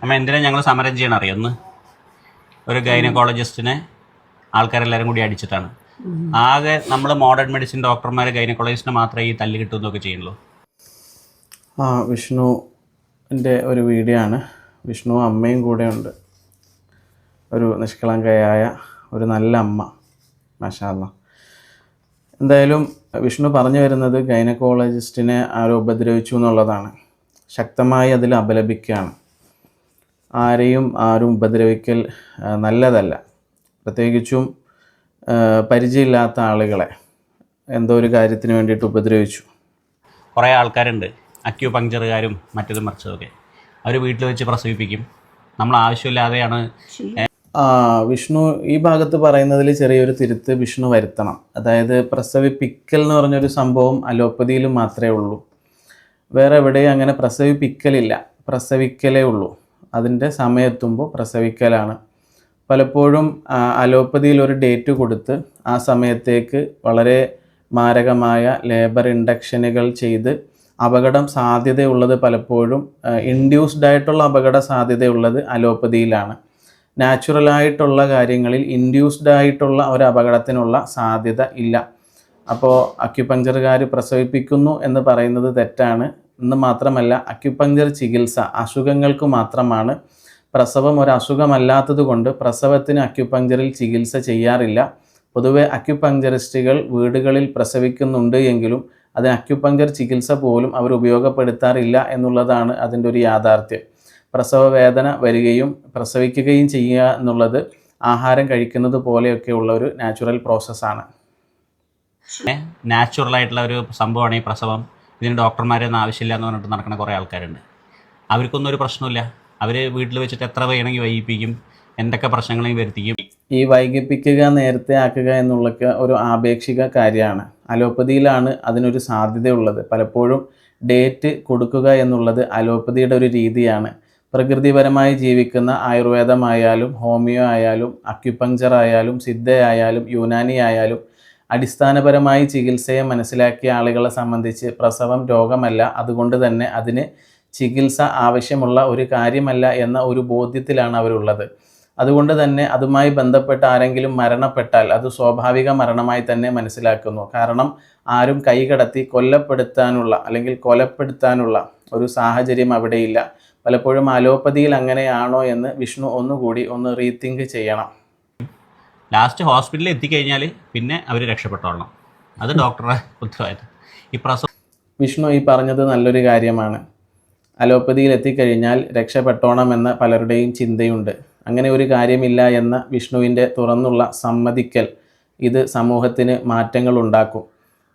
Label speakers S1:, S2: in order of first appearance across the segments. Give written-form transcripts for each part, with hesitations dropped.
S1: അമ്മ എന്തിനാ ഞങ്ങൾ സമരം ചെയ്യണം അറിയാം? ഒരു ഗൈനക്കോളജിസ്റ്റിനെ ആൾക്കാരെല്ലാവരും കൂടി അടിച്ചിട്ടാണ്. ആകെ നമ്മൾ മോഡേൺ മെഡിസിൻ ഡോക്ടർമാർ ഗൈനക്കോളജിസ്റ്റിനെ മാത്രമേ ഈ തല്ല് കിട്ടുന്നതൊക്കെ ചെയ്യുള്ളൂ.
S2: വിഷ്ണുവിൻ്റെ ഒരു വീഡിയോ ആണ്. വിഷ്ണു അമ്മയും കൂടെ ഉണ്ട്. ഒരു നിഷ്കളങ്കയായ ഒരു നല്ല അമ്മ, മാഷാ അല്ലാ. എന്തായാലും വിഷ്ണു പറഞ്ഞു വരുന്നത് ഗൈനക്കോളജിസ്റ്റിനെ ആരോ ഉപദ്രവിച്ചു എന്നുള്ളതാണ്. ശക്തമായി അതിൽ അപലപിക്കുകയാണ്. ആരും ഉപദ്രവിക്കൽ നല്ലതല്ല. പ്രത്യേകിച്ചും പരിചയമില്ലാത്ത ആളുകളെ എന്തോ ഒരു കാര്യത്തിന് വേണ്ടിയിട്ട് ഉപദ്രവിച്ചു.
S1: കുറേ ആൾക്കാരുണ്ട്, അക്യൂപങ്ചറുകാരും മറ്റതും മറിച്ചതൊക്കെ. അവർ വീട്ടിൽ വെച്ച് പ്രസവിപ്പിക്കും. നമ്മൾ ആവശ്യമില്ലാതെയാണ്.
S2: വിഷ്ണു ഈ ഭാഗത്ത് പറയുന്നതിൽ ചെറിയൊരു തിരുത്ത് വിഷ്ണു വരുത്തണം. അതായത് പ്രസവിപ്പിക്കൽ എന്ന് പറഞ്ഞൊരു സംഭവം അലോപ്പതിയിൽ മാത്രമേ ഉള്ളൂ. വേറെ എവിടെയും അങ്ങനെ പ്രസവിപ്പിക്കലില്ല, പ്രസവിക്കലേ ഉള്ളൂ. അതിൻ്റെ സമയമെത്തുമ്പോൾ പ്രസവിക്കലാണ്. പലപ്പോഴും അലോപ്പതിയിൽ ഒരു ഡേറ്റ് കൊടുത്ത് ആ സമയത്തേക്ക് വളരെ മാരകമായ ലേബർ ഇൻഡക്ഷനുകൾ ചെയ്ത് അപകടം സാധ്യതയുള്ളത് പലപ്പോഴും ഇൻഡ്യൂസ്ഡ് ആയിട്ടുള്ള അപകട സാധ്യതയുള്ളത് അലോപ്പതിയിലാണ്. നാച്ചുറലായിട്ടുള്ള കാര്യങ്ങളിൽ ഇൻഡ്യൂസ്ഡ് ആയിട്ടുള്ള ഒരു അപകടത്തിനുള്ള സാധ്യത ഇല്ല. അപ്പോൾ അക്യുപങ്ചറുകാർ പ്രസവിപ്പിക്കുന്നു എന്ന് പറയുന്നത് തെറ്റാണ്. എന്ന് മാത്രമല്ല, അക്യുപങ്ചർ ചികിത്സ അസുഖങ്ങൾക്ക് മാത്രമാണ്. പ്രസവം ഒരു അസുഖമല്ലാത്തത് കൊണ്ട് പ്രസവത്തിന് അക്യുപങ്ചറിൽ ചികിത്സ ചെയ്യാറില്ല. പൊതുവെ അക്യുപങ്ചറിസ്റ്റുകൾ വീടുകളിൽ പ്രസവിക്കുന്നുണ്ട് എങ്കിലും അതിന് അക്യുപങ്ചർ ചികിത്സ പോലും അവർ ഉപയോഗപ്പെടുത്താറില്ല എന്നുള്ളതാണ് അതിൻ്റെ ഒരു യാഥാർത്ഥ്യം. പ്രസവ വേദന വരികയും പ്രസവിക്കുകയും ചെയ്യുക എന്നുള്ളത് ആഹാരം കഴിക്കുന്നത് പോലെയൊക്കെയുള്ള ഒരു നാച്ചുറൽ പ്രോസസ്സാണ്.
S1: നാച്ചുറലായിട്ടുള്ള ഒരു സംഭവമാണ് ഈ പ്രസവം. ഇതിന് ഡോക്ടർമാരൊന്നും ആവശ്യമില്ല എന്ന് പറഞ്ഞിട്ട് നടക്കുന്ന കുറേ ആൾക്കാരുണ്ട്. അവർക്കൊന്നും ഒരു പ്രശ്നമില്ല. അവർ വീട്ടിൽ വെച്ചിട്ട് എത്ര വേണമെങ്കിൽ വൈകിപ്പിക്കും, എന്തൊക്കെ പ്രശ്നങ്ങളെയും വരുത്തിക്കും.
S2: ഈ വൈകിപ്പിക്കുക, നേരത്തെ ആക്കുക എന്നുള്ളൊക്കെ ഒരു ആപേക്ഷിക കാര്യമാണ്. അലോപ്പതിയിലാണ് അതിനൊരു സാധ്യതയുള്ളത്. പലപ്പോഴും ഡേറ്റ് കൊടുക്കുക എന്നുള്ളത് അലോപ്പതിയുടെ ഒരു രീതിയാണ്. പ്രകൃതിപരമായി ജീവിക്കുന്ന ആയുർവേദമായാലും ഹോമിയോ ആയാലും അക്യുപങ്ചർ ആയാലും സിദ്ധയായാലും യുനാനി ആയാലും അടിസ്ഥാനപരമായി ചികിത്സയെ മനസ്സിലാക്കിയ ആളുകളെ സംബന്ധിച്ച് പ്രസവം രോഗമല്ല, അതുകൊണ്ട് തന്നെ അതിന് ചികിത്സ ആവശ്യമുള്ള ഒരു കാര്യമല്ല എന്ന ഒരു ബോധ്യത്തിലാണ് അവരുള്ളത്. അതുകൊണ്ട് തന്നെ അതുമായി ബന്ധപ്പെട്ട് ആരെങ്കിലും മരണപ്പെട്ടാൽ അത് സ്വാഭാവിക മരണമായി തന്നെ മനസ്സിലാക്കുന്നു. കാരണം ആരും കൈകടത്തി കൊല്ലപ്പെടുത്താനുള്ള അല്ലെങ്കിൽ കൊലപ്പെടുത്താനുള്ള ഒരു സാഹചര്യം അവിടെയില്ല. പലപ്പോഴും അലോപ്പതിയിൽ അങ്ങനെയാണോ എന്ന് വിഷ്ണു ഒന്നുകൂടി റീതിങ്ക് ചെയ്യണം.
S1: ലാസ്റ്റ് ഹോസ്പിറ്റലിൽ എത്തിക്കഴിഞ്ഞാൽ പിന്നെ അവർ രക്ഷപ്പെട്ടോളണം. അത് ഡോക്ടറുടെ ഉത്തരവാദിത്തം.
S2: വിഷ്ണു ഈ പറഞ്ഞത് നല്ലൊരു കാര്യമാണ്. അലോപ്പതിയിൽ എത്തിക്കഴിഞ്ഞാൽ രക്ഷപ്പെട്ടോണമെന്ന പലരുടെയും ചിന്തയുണ്ട്. അങ്ങനെ ഒരു കാര്യമില്ല എന്ന വിഷ്ണുവിൻ്റെ തുറന്നുള്ള സമ്മതിക്കൽ ഇത് സമൂഹത്തിന് മാറ്റങ്ങൾ ഉണ്ടാക്കും.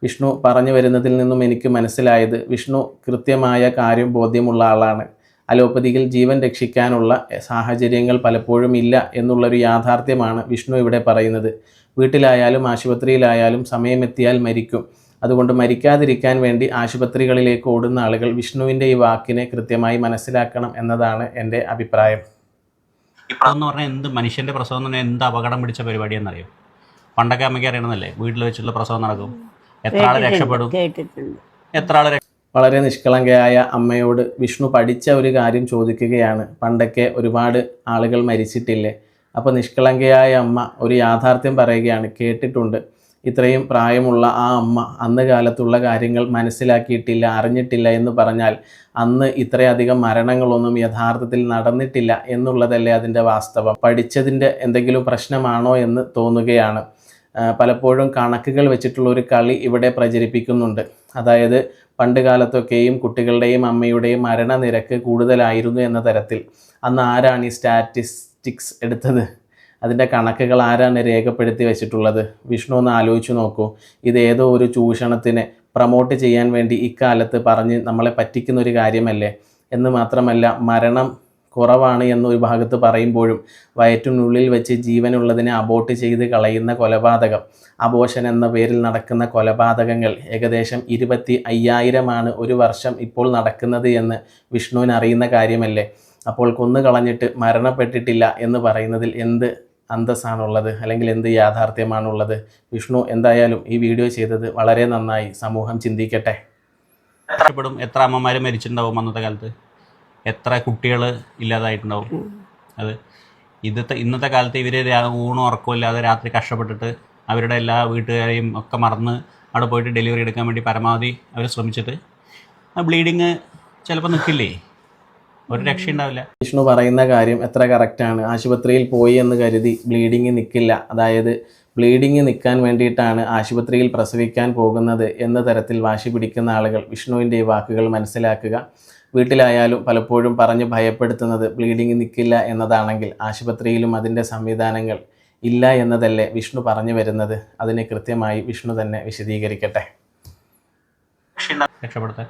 S2: വിഷ്ണു പറഞ്ഞു വരുന്നതിൽ നിന്നും എനിക്ക് മനസ്സിലായത് വിഷ്ണു കൃത്യമായ കാര്യം ബോധ്യമുള്ള ആളാണ്. അലോപ്പതിയിൽ ജീവൻ രക്ഷിക്കാനുള്ള സാഹചര്യങ്ങൾ പലപ്പോഴും ഇല്ല എന്നുള്ളൊരു യാഥാർത്ഥ്യമാണ് വിഷ്ണു ഇവിടെ പറയുന്നത്. വീട്ടിലായാലും ആശുപത്രിയിലായാലും സമയമെത്തിയാൽ മരിക്കും. അതുകൊണ്ട് മരിക്കാതിരിക്കാൻ വേണ്ടി ആശുപത്രികളിലേക്ക് ഓടുന്ന ആളുകൾ വിഷ്ണുവിൻ്റെ ഈ വാക്കിനെ കൃത്യമായി മനസ്സിലാക്കണം എന്നതാണ് എൻ്റെ അഭിപ്രായം.
S1: പ്രസവം എന്ന് പറഞ്ഞാൽ എന്ത് മനുഷ്യൻ്റെ പ്രസവം എന്ന് പറഞ്ഞാൽ എന്ത് അപകടം പിടിച്ച പരിപാടിയാണെന്നറിയോ? പണ്ടൊക്കെ അമ്മയ്ക്ക് അറിയണമെന്നല്ലേ, വീട്ടിൽ വെച്ചുള്ള പ്രസവം നടക്കും, എത്ര ആൾ രക്ഷപ്പെടും, എത്ര ആൾ.
S2: വളരെ നിഷ്കളങ്കയായ അമ്മയോട് വിഷ്ണു പഠിച്ച ഒരു കാര്യം ചോദിക്കുകയാണ്. പണ്ടൊക്കെ ഒരുപാട് ആളുകൾ മരിച്ചിട്ടില്ലേ? അപ്പോൾ നിഷ്കളങ്കയായ അമ്മ ഒരു യാഥാർത്ഥ്യം പറയുകയാണ്. കേട്ടിട്ടുണ്ട്. ഇത്രയും പ്രായമുള്ള ആ അമ്മ അന്ന് കാലത്തുള്ള കാര്യങ്ങൾ മനസ്സിലാക്കിയിട്ടില്ല, അറിഞ്ഞിട്ടില്ല എന്ന് പറഞ്ഞാൽ അന്ന് ഇത്രയധികം മരണങ്ങളൊന്നും യഥാർത്ഥത്തിൽ നടന്നിട്ടില്ല എന്നുള്ളതല്ലേ അതിൻ്റെ വാസ്തവം. പഠിച്ചതിൻ്റെ എന്തെങ്കിലും പ്രശ്നമാണോ എന്ന് തോന്നുകയാണ്. പലപ്പോഴും കണക്കുകൾ വെച്ചിട്ടുള്ള ഒരു കളി ഇവിടെ പ്രചരിപ്പിക്കുന്നുണ്ട്. അതായത് പണ്ട് കാലത്തൊക്കെയും കുട്ടികളുടെയും അമ്മയുടെയും മരണനിരക്ക് കൂടുതലായിരുന്നു എന്ന തരത്തിൽ. അന്ന് ആരാണ് ഈ സ്റ്റാറ്റിസ്റ്റിക്സ് എടുത്തത്? അതിൻ്റെ കണക്കുകൾ ആരാണ് രേഖപ്പെടുത്തി വെച്ചിട്ടുള്ളത്? വിഷ്ണു ഒന്ന് ആലോചിച്ച് നോക്കൂ. ഇത് ഏതോ ഒരു ചൂഷണത്തിനെ പ്രൊമോട്ട് ചെയ്യാൻ വേണ്ടി ഇക്കാലത്ത് പറഞ്ഞ് നമ്മളെ പറ്റിക്കുന്ന ഒരു കാര്യമല്ലേ? എന്ന് മാത്രമല്ല, മരണം കുറവാണ് എന്നൊരു ഭാഗത്ത് പറയുമ്പോഴും വയറ്റിനുള്ളിൽ വെച്ച് ജീവനുള്ളതിനെ അബോർട്ട് ചെയ്ത് കളയുന്ന കൊലപാതകം, അബോർഷൻ എന്ന പേരിൽ നടക്കുന്ന കൊലപാതകങ്ങൾ ഏകദേശം 25,000 ഒരു വർഷം ഇപ്പോൾ നടക്കുന്നത് എന്ന് വിഷ്ണുവിന് അറിയുന്ന കാര്യമല്ലേ? അപ്പോൾ കൊന്നുകളഞ്ഞിട്ട് മരണപ്പെട്ടിട്ടില്ല എന്ന് പറയുന്നതിൽ എന്ത് അന്തസ്സാണുള്ളത്, അല്ലെങ്കിൽ എന്ത് യാഥാർത്ഥ്യമാണുള്ളത്? വിഷ്ണു എന്തായാലും ഈ വീഡിയോ ചെയ്തത് വളരെ നന്നായി. സമൂഹം ചിന്തിക്കട്ടെ.
S1: എത്ര അമ്മമാർ മരിച്ചിട്ടുണ്ടാവും അന്നത്തെ കാലത്ത്? എത്ര കുട്ടികൾ ഇല്ലാതായിട്ടുണ്ടാവും. അത് ഇന്നത്തെ കാലത്ത് ഇവർ ഊണും ഉറക്കവും ഇല്ലാതെ രാത്രി കഷ്ടപ്പെട്ടിട്ട് അവരുടെ എല്ലാ വീട്ടുകാരെയും ഒക്കെ മറന്ന് അവിടെ പോയിട്ട് ഡെലിവറി എടുക്കാൻ വേണ്ടി പരമാവധി അവർ ശ്രമിച്ചിട്ട് ആ ബ്ലീഡിങ് ചിലപ്പോൾ നിൽക്കില്ലേ, ഒരു രക്ഷയുണ്ടാവില്ല.
S2: വിഷ്ണു പറയുന്ന കാര്യം എത്ര കറക്റ്റാണ്. ആശുപത്രിയിൽ പോയി എന്ന് കരുതി ബ്ലീഡിങ് നിൽക്കില്ല. അതായത് ബ്ലീഡിങ് നിൽക്കാൻ വേണ്ടിയിട്ടാണ് ആശുപത്രിയിൽ പ്രസവിക്കാൻ പോകുന്നത് എന്ന തരത്തിൽ വാശി പിടിക്കുന്ന ആളുകൾ വിഷ്ണുവിൻ്റെ ഈ വാക്കുകൾ മനസ്സിലാക്കുക. വീട്ടിലായാലും പലപ്പോഴും പറഞ്ഞ് ഭയപ്പെടുത്തുന്നത് ബ്ലീഡിങ് നിൽക്കില്ല എന്നതാണെങ്കിൽ ആശുപത്രിയിലും അതിൻ്റെ സംവിധാനങ്ങൾ ഇല്ല എന്നതല്ലേ വിഷ്ണു പറഞ്ഞു വരുന്നത്. അതിനെ കൃത്യമായി വിഷ്ണു തന്നെ വിശദീകരിക്കട്ടെ.
S1: രക്ഷപ്പെടുത്താൻ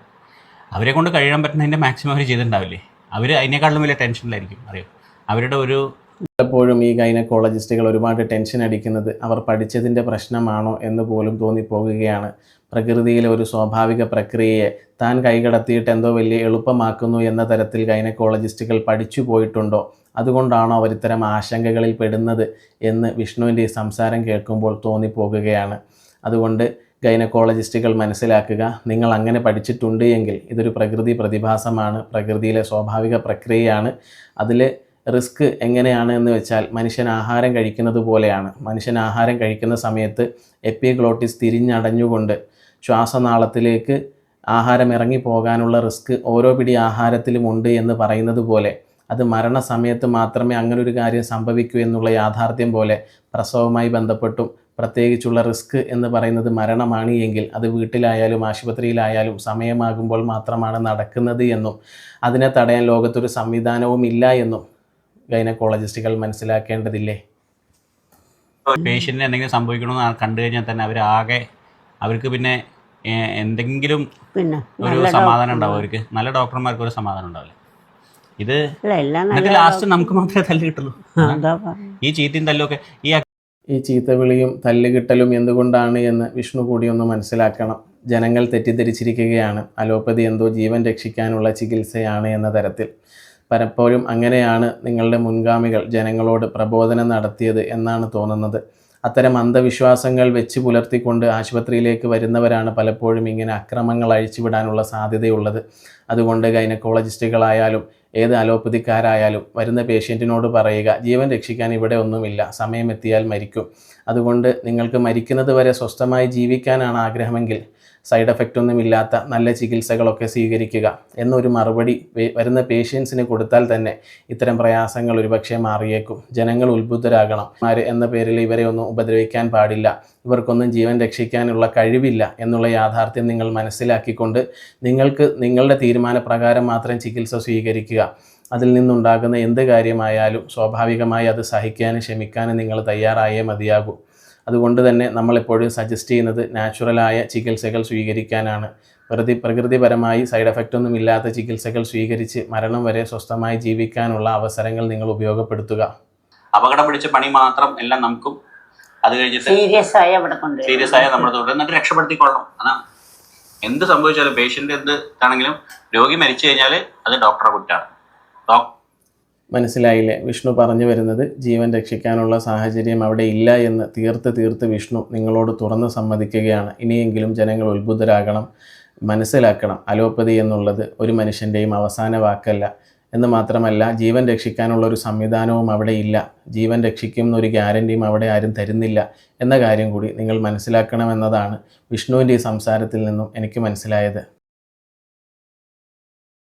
S1: അവരെ കൊണ്ട് കഴിയാൻ പറ്റുന്നതിൻ്റെ മാക്സിമം അവർ ചെയ്തിട്ടുണ്ടാവില്ലേ? അവർ അതിനേക്കാളും വലിയ ടെൻഷനിലായിരിക്കും. അറിയാം, അവരുടെ ഒരു
S2: പലപ്പോഴും ഈ ഗൈനക്കോളജിസ്റ്റുകൾ ഒരുപാട് ടെൻഷൻ അടിക്കുന്നത് അവർ പഠിച്ചതിൻ്റെ പ്രശ്നമാണോ എന്ന് പോലും തോന്നിപ്പോകുകയാണ്. പ്രകൃതിയിലെ ഒരു സ്വാഭാവിക പ്രക്രിയയെ താൻ കൈകടത്തിയിട്ട് എന്തോ വലിയ എളുപ്പമാക്കുന്നു എന്ന തരത്തിൽ ഗൈനക്കോളജിസ്റ്റുകൾ പഠിച്ചു പോയിട്ടുണ്ടോ? അതുകൊണ്ടാണോ അവർ ഇത്തരം ആശങ്കകളിൽ പെടുന്നത് എന്ന് വിഷ്ണുവിൻ്റെ ഈ സംസാരം കേൾക്കുമ്പോൾ തോന്നിപ്പോകുകയാണ്. അതുകൊണ്ട് ഗൈനക്കോളജിസ്റ്റുകൾ മനസ്സിലാക്കുക, നിങ്ങൾ അങ്ങനെ പഠിച്ചിട്ടുണ്ട് എങ്കിൽ ഇതൊരു പ്രകൃതി പ്രതിഭാസമാണ്, പ്രകൃതിയിലെ സ്വാഭാവിക പ്രക്രിയയാണ്. അതിൽ റിസ്ക് എങ്ങനെയാണ് എന്ന് വെച്ചാൽ മനുഷ്യൻ ആഹാരം കഴിക്കുന്നത് പോലെയാണ്. മനുഷ്യൻ ആഹാരം കഴിക്കുന്ന സമയത്ത് എപ്പിഗ്ലോട്ടിസ് തിരിഞ്ഞടഞ്ഞുകൊണ്ട് ശ്വാസനാളത്തിലേക്ക് ആഹാരം ഇറങ്ങിപ്പോകാനുള്ള റിസ്ക് ഓരോ പിടി ആഹാരത്തിലുമുണ്ട് എന്ന് പറയുന്നത് പോലെ അത് മരണസമയത്ത് മാത്രമേ അങ്ങനൊരു കാര്യം സംഭവിക്കൂ എന്നുള്ള യാഥാർത്ഥ്യം പോലെ പ്രസവവുമായി ബന്ധപ്പെട്ടും പ്രത്യേകിച്ചുള്ള റിസ്ക് എന്ന് പറയുന്നത് മരണമാണ് എങ്കിൽ അത് വീട്ടിലായാലും ആശുപത്രിയിലായാലും സമയമാകുമ്പോൾ മാത്രമാണ് നടക്കുന്നത് എന്നും അതിനെ തടയാൻ ലോകത്തൊരു സംവിധാനവും ഇല്ല എന്നും ഗൈനക്കോളജിസ്റ്റുകൾ മനസ്സിലാക്കേണ്ടതില്ലേ?
S1: പേഷ്യൻറ്റിന് എന്തെങ്കിലും സംഭവിക്കണമെന്ന് കണ്ടു കഴിഞ്ഞാൽ തന്നെ അവർക്ക് പിന്നെ എന്തെങ്കിലും ഒരു സമാധാനം ഉണ്ടാവും. അവർക്ക് നല്ല ഡോക്ടർമാർക്ക് ഒരു സമാധാനം ഉണ്ടാവില്ല. ഇത് എന്നിട്ട് ലാസ്റ്റ് നമുക്ക് മാത്രമേ തല്ല് കിട്ടുള്ളൂ. ഈ ചീത്തയും തല്ലുമൊക്കെ
S2: ഈ ചീത്തവിളിയും തല്ലുകിട്ടലും എന്തുകൊണ്ടാണ് എന്ന് വിഷ്ണു കൂടി ഒന്ന് മനസ്സിലാക്കണം. ജനങ്ങൾ തെറ്റിദ്ധരിച്ചിരിക്കുകയാണ് അലോപ്പതി എന്തോ ജീവൻ രക്ഷിക്കാനുള്ള ചികിത്സയാണ് എന്ന തരത്തിൽ. പലപ്പോഴും അങ്ങനെയാണ് നിങ്ങളുടെ മുൻഗാമികൾ ജനങ്ങളോട് പ്രബോധനം നടത്തിയത് എന്നാണ് തോന്നുന്നത്. അത്തരം അന്ധവിശ്വാസങ്ങൾ വെച്ച് പുലർത്തിക്കൊണ്ട് ആശുപത്രിയിലേക്ക് വരുന്നവരാണ് പലപ്പോഴും ഇങ്ങനെ അക്രമങ്ങൾ അഴിച്ചുവിടാനുള്ള സാധ്യതയുള്ളത്. അതുകൊണ്ട് ഗൈനക്കോളജിസ്റ്റുകളായാലും ഏത് അലോപ്പതിക്കാരായാലും വരുന്ന പേഷ്യൻറ്റിനോട് പറയുക, ജീവൻ രക്ഷിക്കാൻ ഇവിടെ ഒന്നുമില്ല, സമയമെത്തിയാൽ മരിക്കും. അതുകൊണ്ട് നിങ്ങൾക്ക് മരിക്കുന്നത് വരെ സ്വസ്ഥമായി ജീവിക്കാനാണ് ആഗ്രഹമെങ്കിൽ സൈഡ് എഫക്റ്റ് ഒന്നുമില്ലാത്ത നല്ല ചികിത്സകളൊക്കെ സ്വീകരിക്കുക എന്നൊരു മറുപടി വരുന്ന പേഷ്യൻസിന് കൊടുത്താൽ തന്നെ ഇത്തരം പ്രയാസങ്ങൾ ഒരുപക്ഷെ മാറിയേക്കും. ജനങ്ങൾ ഉത്ബുദ്ധരാകണം. എന്ന പേരിൽ ഇവരെ ഒന്നും ഉപദ്രവിക്കാൻ പാടില്ല, ഇവർക്കൊന്നും ജീവൻ രക്ഷിക്കാനുള്ള കഴിവില്ല എന്നുള്ള യാഥാർത്ഥ്യം നിങ്ങൾ മനസ്സിലാക്കിക്കൊണ്ട് നിങ്ങൾക്ക് നിങ്ങളുടെ തീരുമാനപ്രകാരം മാത്രം ചികിത്സ സ്വീകരിക്കുക. അതിൽ നിന്നുണ്ടാകുന്ന എന്ത് കാര്യമായാലും സ്വാഭാവികമായി അത് സഹിക്കാനും ക്ഷമിക്കാനും നിങ്ങൾ തയ്യാറായേ മതിയാകൂ. അതുകൊണ്ട് തന്നെ നമ്മളെപ്പോഴും സജസ്റ്റ് ചെയ്യുന്നത് നാച്ചുറലായ ചികിത്സകൾ സ്വീകരിക്കാനാണ്. പ്രകൃതിപരമായി സൈഡ് എഫക്റ്റ് ഒന്നും ഇല്ലാത്ത ചികിത്സകൾ സ്വീകരിച്ച് മരണം വരെ സ്വസ്ഥമായി ജീവിക്കാനുള്ള അവസരങ്ങൾ നിങ്ങൾ ഉപയോഗപ്പെടുത്തുക.
S1: അപകടം പിടിച്ച പണി മാത്രം എല്ലാം നമുക്കും അത് കഴിഞ്ഞിട്ട് സീരിയസ് ആയ നമ്മൾ എന്നിട്ട് രക്ഷപ്പെടുത്തിക്കൊള്ളണം. അതാണ് എന്ത് സംഭവിച്ചാലും പേഷ്യൻ്റ് എന്ത് ആണെങ്കിലും രോഗി മരിച്ചു കഴിഞ്ഞാൽ അത് ഡോക്ടറെ കുറ്റാണ്.
S2: മനസ്സിലായില്ലേ? വിഷ്ണു പറഞ്ഞു വരുന്നത് ജീവൻ രക്ഷിക്കാനുള്ള സാഹചര്യം അവിടെ ഇല്ല എന്ന് തീർത്ത് വിഷ്ണു നിങ്ങളോട് തുറന്ന് സമ്മതിക്കുകയാണ്. ഇനിയെങ്കിലും ജനങ്ങൾ ഉത്ബുദ്ധരാകണം, മനസ്സിലാക്കണം അലോപ്പതി എന്നുള്ളത് ഒരു മനുഷ്യൻ്റെയും അവസാന വാക്കല്ല എന്ന് മാത്രമല്ല ജീവൻ രക്ഷിക്കാനുള്ള ഒരു സംവിധാനവും അവിടെ ഇല്ല. ജീവൻ രക്ഷിക്കും എന്നൊരു ഗ്യാരൻറ്റിയും അവിടെ ആരും തരുന്നില്ല എന്ന കാര്യം കൂടി നിങ്ങൾ മനസ്സിലാക്കണമെന്നതാണ് വിഷ്ണുവിൻ്റെ ഈ സംസാരത്തിൽ നിന്നും എനിക്ക് മനസ്സിലായത്.